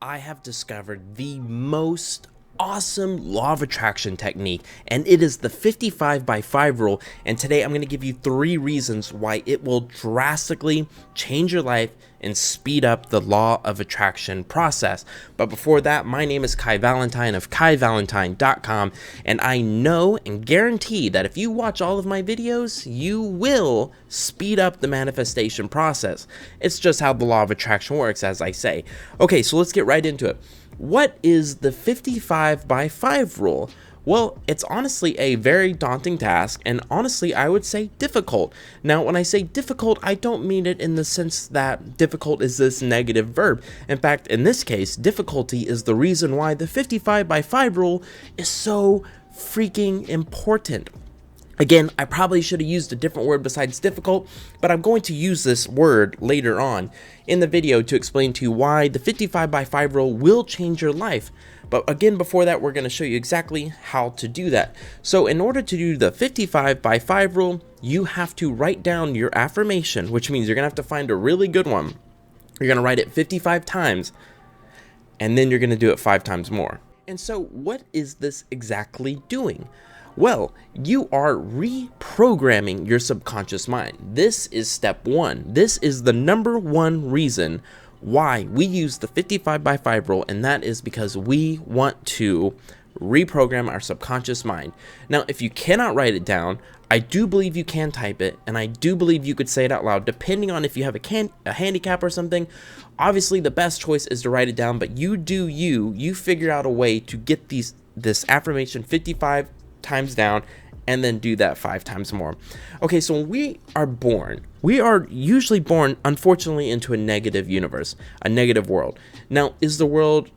I have discovered the most awesome law of attraction technique, and it is the 55 by 5 rule. And today I'm going to give you 3 reasons why it will drastically change your life and speed up the law of attraction process. But before that, my name is Kai Valentine of KaiValentine.com, and I know and guarantee that if you watch all of my videos, you will speed up the manifestation process. It's just how the law of attraction works, as I say. Okay, so let's get right into it. What is the 55 by 5 rule? Well, it's honestly a very daunting task, and honestly, I would say difficult. Now, when I say difficult, I don't mean it in the sense that difficult is this negative verb. In fact, in this case, difficulty is the reason why the 55 by 5 rule is so freaking important. Again, I probably should have used a different word besides difficult, but I'm going to use this word later on in the video to explain to you why the 55 by 5 rule will change your life. But again, before that, we're going to show you exactly how to do that. So in order to do the 55 by 5 rule, you have to write down your affirmation, which means you're going to have to find a really good one. You're going to write it 55 times, and then you're going to do it 5 times more. And so what is this exactly doing? Well, you are reprogramming your subconscious mind. This is step 1. This is the number 1 reason why we use the 55 by 5 rule, and that is because we want to reprogram our subconscious mind. Now, if you cannot write it down, I do believe you can type it, and I do believe you could say it out loud, depending on if you have a handicap or something. Obviously, the best choice is to write it down, but you do you figure out a way to get this affirmation 55 times down and then do that 5 times more. Okay, so when we are usually born, unfortunately, into a negative universe, a negative world. Now, is the world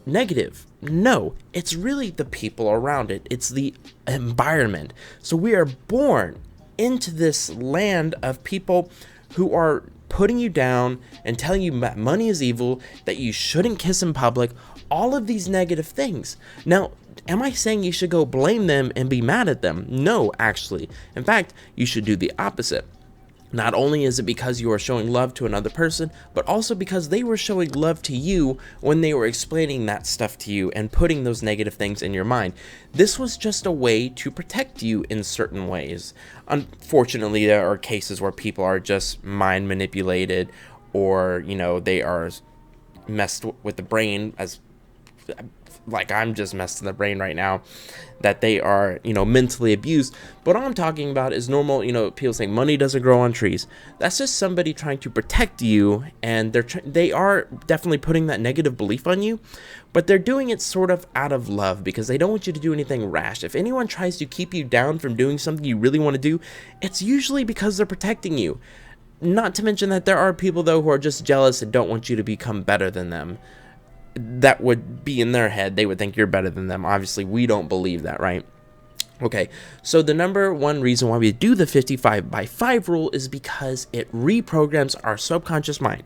negative? No, it's really the people around it. It's the environment. So we are born into this land of people who are putting you down and telling you that money is evil, that you shouldn't kiss in public, all of these negative things. Now, am I saying you should go blame them and be mad at them? No, actually. In fact, you should do the opposite. Not only is it because you are showing love to another person, but also because they were showing love to you when they were explaining that stuff to you and putting those negative things in your mind. This was just a way to protect you in certain ways. Unfortunately, there are cases where people are just mind manipulated, or, they are messed with the brain, as like I'm just messed in the brain right now, that they are, mentally abused. But all I'm talking about is normal, people saying money doesn't grow on trees. That's just somebody trying to protect you, and they are definitely putting that negative belief on you, but they're doing it sort of out of love because they don't want you to do anything rash. If anyone tries to keep you down from doing something you really want to do, it's usually because they're protecting you. Not to mention that there are people, though, who are just jealous and don't want you to become better than them. That would be in their head. They would think you're better than them. Obviously, we don't believe that, right? Okay, so the number 1 reason why we do the 55 by 5 rule is because it reprograms our subconscious mind.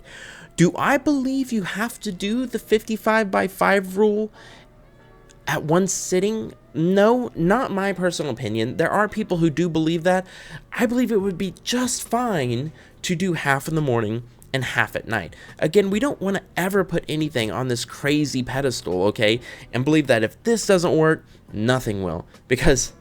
Do I believe you have to do the 55 by 5 rule at one sitting? No, not my personal opinion. There are people who do believe that. I believe it would be just fine to do half in the morning and half at night. Again, we don't want to ever put anything on this crazy pedestal, okay? And believe that if this doesn't work, nothing will. Because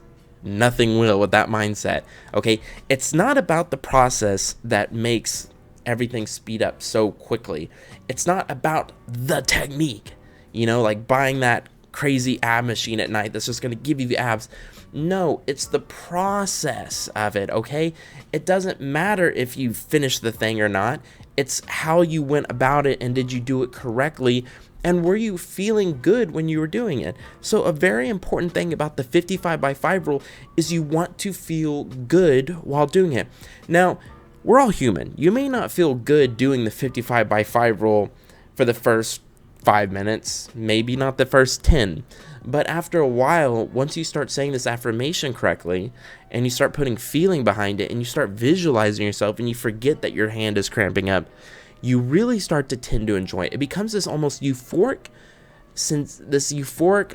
nothing will with that mindset, okay? It's not about the process that makes everything speed up so quickly. It's not about the technique, like buying that crazy ab machine at night that's just going to give you the abs. No, it's the process of it, okay? It doesn't matter if you finish the thing or not. It's how you went about it, and did you do it correctly, and were you feeling good when you were doing it? So a very important thing about the 55 by 5 rule is you want to feel good while doing it. Now, we're all human. You may not feel good doing the 55 by 5 rule for the first 5 minutes, maybe not the first 10. But after a while, once you start saying this affirmation correctly, and you start putting feeling behind it, and you start visualizing yourself, and you forget that your hand is cramping up, you really start to tend to enjoy it. It becomes this almost euphoric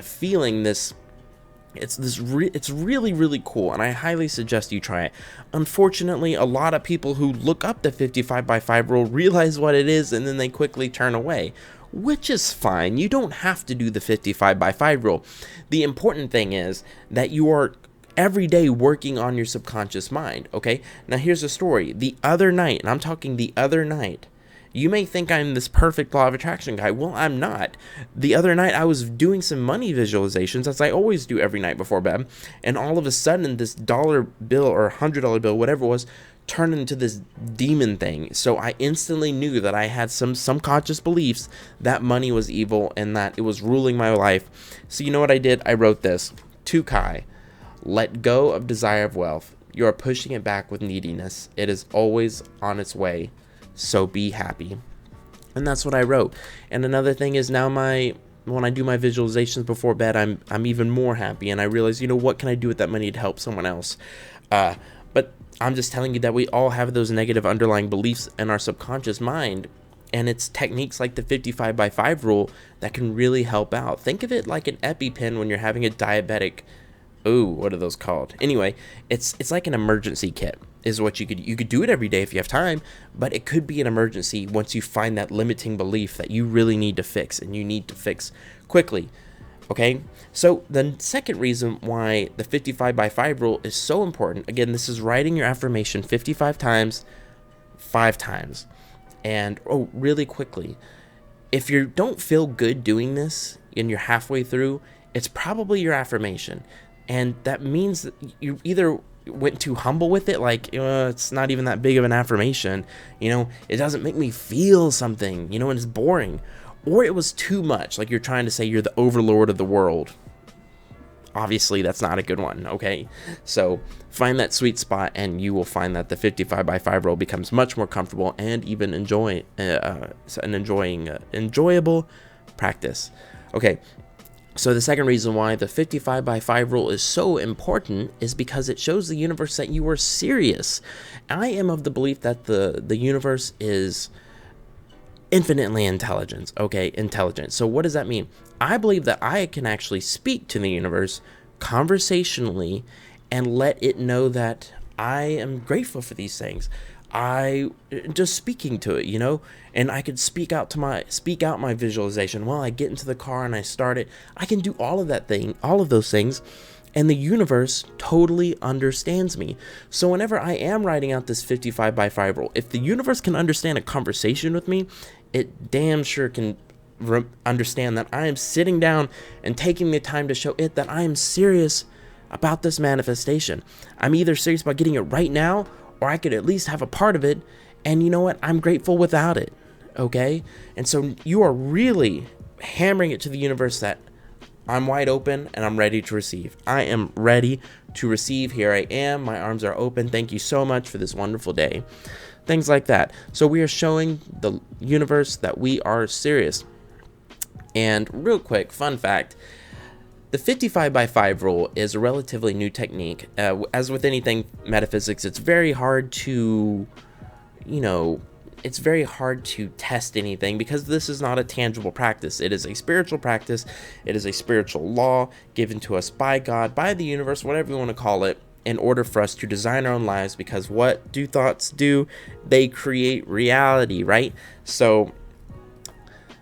feeling, it's really, really cool, and I highly suggest you try it. Unfortunately, a lot of people who look up the 55 by 5 rule realize what it is, and then they quickly turn away. which is fine. You don't have to do the 55 by 5 rule. The important thing is that you are every day working on your subconscious mind, okay? Now here's the story. The other night, and I'm talking the other night, you may think I'm this perfect law of attraction guy. Well, I'm not. The other night, I was doing some money visualizations, as I always do every night before bed, and all of a sudden, this dollar bill or $100 bill, whatever it was, turned into this demon thing. So I instantly knew that I had some subconscious beliefs that money was evil and that it was ruling my life. So you know what I did? I wrote this. To Kai, let go of desire of wealth. You are pushing it back with neediness. It is always on its way. So be happy. And that's what I wrote. And another thing is now when I do my visualizations before bed, I'm even more happy, and I realize, what can I do with that money to help someone else? But I'm just telling you that we all have those negative underlying beliefs in our subconscious mind, and it's techniques like the 55 by 5 rule that can really help out. Think of it like an EpiPen when you're having a diabetic. Ooh, what are those called? Anyway, it's like an emergency kit is what you could do it every day if you have time, but it could be an emergency once you find that limiting belief that you really need to fix, and you need to fix quickly. Okay, so the second reason why the 55 by 5 rule is so important, again, this is writing your affirmation 55 times, 5 times. And really quickly, if you don't feel good doing this and you're halfway through, it's probably your affirmation. And that means that you either went too humble with it, like, it's not even that big of an affirmation, it doesn't make me feel something, and it's boring. Or it was too much, like you're trying to say you're the overlord of the world. Obviously, that's not a good one, okay? So find that sweet spot, and you will find that the 55 by 5 rule becomes much more comfortable and even enjoyable practice. Okay, so the second reason why the 55 by 5 rule is so important is because it shows the universe that you are serious. I am of the belief that the universe is infinitely intelligent. So what does that mean? I believe that I can actually speak to the universe conversationally and let it know that I am grateful for these things. I just speaking to it, and I could speak out my visualization while I get into the car and I start it. I can do all of those things, and the universe totally understands me. So whenever I am writing out this 55 by 5 rule, if the universe can understand a conversation with me, it damn sure can understand that I am sitting down and taking the time to show it that I am serious about this manifestation. I'm either serious about getting it right now, or I could at least have a part of it, and you know what? I'm grateful without it, okay? And so you are really hammering it to the universe that I'm wide open and I'm ready to receive. I am ready to receive. Here I am. My arms are open. Thank you so much for this wonderful day. Things like that. So we are showing the universe that we are serious. And real quick, fun fact, the 55 by 5 rule is a relatively new technique. As with anything metaphysics, it's very hard to, it's very hard to test anything because this is not a tangible practice. It is a spiritual practice. It is a spiritual law given to us by God, by the universe, whatever you want to call it, in order for us to design our own lives, because what do thoughts do? They create reality, right? So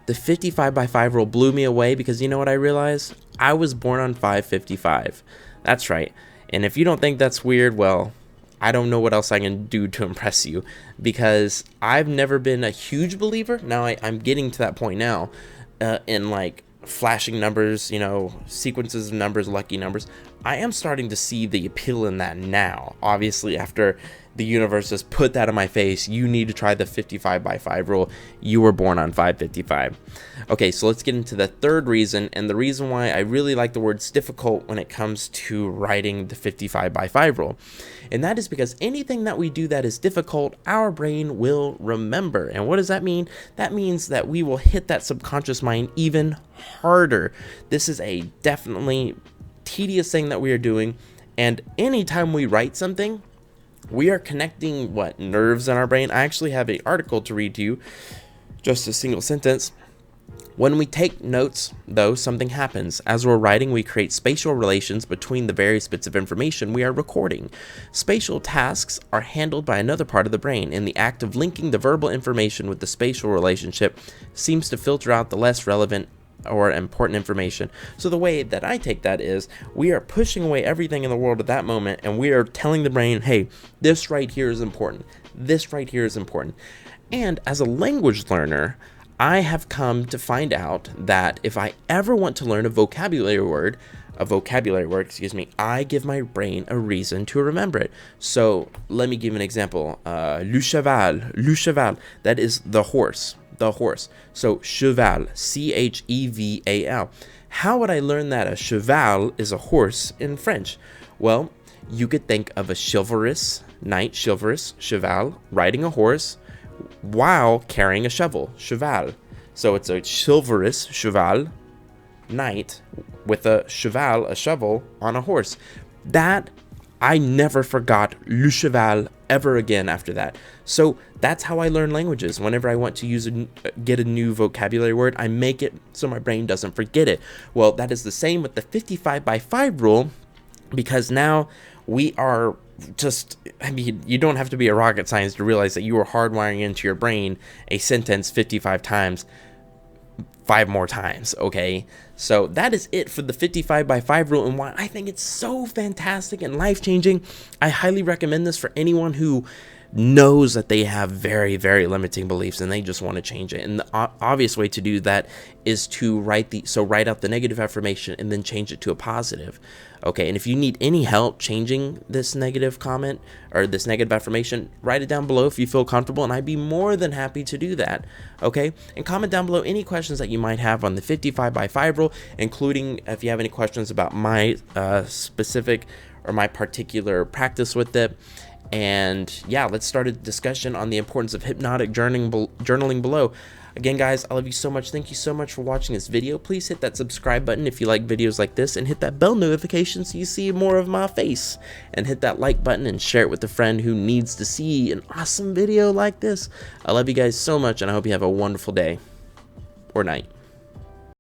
the 55 by 5 rule blew me away because you know what I realized? I was born on 555. That's right. And if you don't think that's weird, well, I don't know what else I can do to impress you, because I've never been a huge believer. Now I'm getting to that point now in like flashing numbers, sequences of numbers, lucky numbers. I am starting to see the appeal in that now. Obviously, after the universe has put that in my face, you need to try the 55 by 5 rule. You were born on 555. Okay, so let's get into the third reason, and the reason why I really like the words difficult when it comes to writing the 55 by 5 rule. And that is because anything that we do that is difficult, our brain will remember. And what does that mean? That means that we will hit that subconscious mind even harder. This is a definitely tedious thing that we are doing, and anytime we write something, we are connecting nerves in our brain. I actually have an article to read to you, just a single sentence. When we take notes, though, something happens. As we're writing, we create spatial relations between the various bits of information we are recording. Spatial tasks are handled by another part of the brain, and the act of linking the verbal information with the spatial relationship seems to filter out the less relevant or important information. So the way that I take that is we are pushing away everything in the world at that moment, and we are telling the brain, hey, this right here is important. This right here is important. And as a language learner, I have come to find out that if I ever want to learn a vocabulary word, I give my brain a reason to remember it. So let me give an example. Le cheval, that is the horse. So cheval, cheval. How would I learn that a cheval is a horse in French? Well, you could think of a chivalrous knight, cheval, riding a horse while carrying a shovel, cheval. So it's a chivalrous cheval knight with a cheval, a shovel, on a horse. That, I never forgot le cheval ever again after that. So that's how I learn languages. Whenever I want to get a new vocabulary word, I make it so my brain doesn't forget it. Well, that is the same with the 55 by 5 rule, because now we are just, I mean, you don't have to be a rocket scientist to realize that you are hardwiring into your brain a sentence 55 times, 5 more times, okay? So that is it for the 55 by 5 rule and why I think it's so fantastic and life-changing. I highly recommend this for anyone who knows that they have very, very limiting beliefs and they just want to change it. And the obvious way to do that is to write out the negative affirmation and then change it to a positive. Okay, and if you need any help changing this negative comment or this negative affirmation, write it down below if you feel comfortable, and I'd be more than happy to do that. Okay, and comment down below any questions that you might have on the 55 by 5 rule, including if you have any questions about my specific or my particular practice with it. And yeah, let's start a discussion on the importance of hypnotic journaling below. Again, guys, I love you so much. Thank you so much for watching this video. Please hit that subscribe button if you like videos like this, and hit that bell notification so you see more of my face. And hit that like button and share it with a friend who needs to see an awesome video like this. I love you guys so much, and I hope you have a wonderful day or night.